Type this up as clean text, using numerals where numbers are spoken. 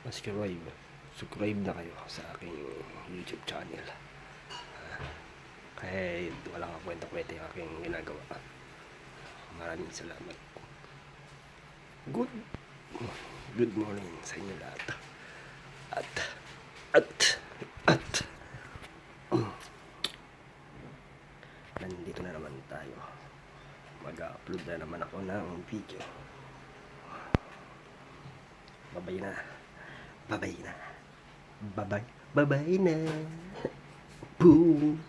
subscribe. Subscribe na kayo sa aking YouTube channel. Kahit wala kang kwenta-kwenta yung aking ginagawa. Maraming salamat. Good morning sa inyo lahat. At nandito na naman tayo. Mag-upload na naman ako ng video. Babay na. Bye-bye na. Boom.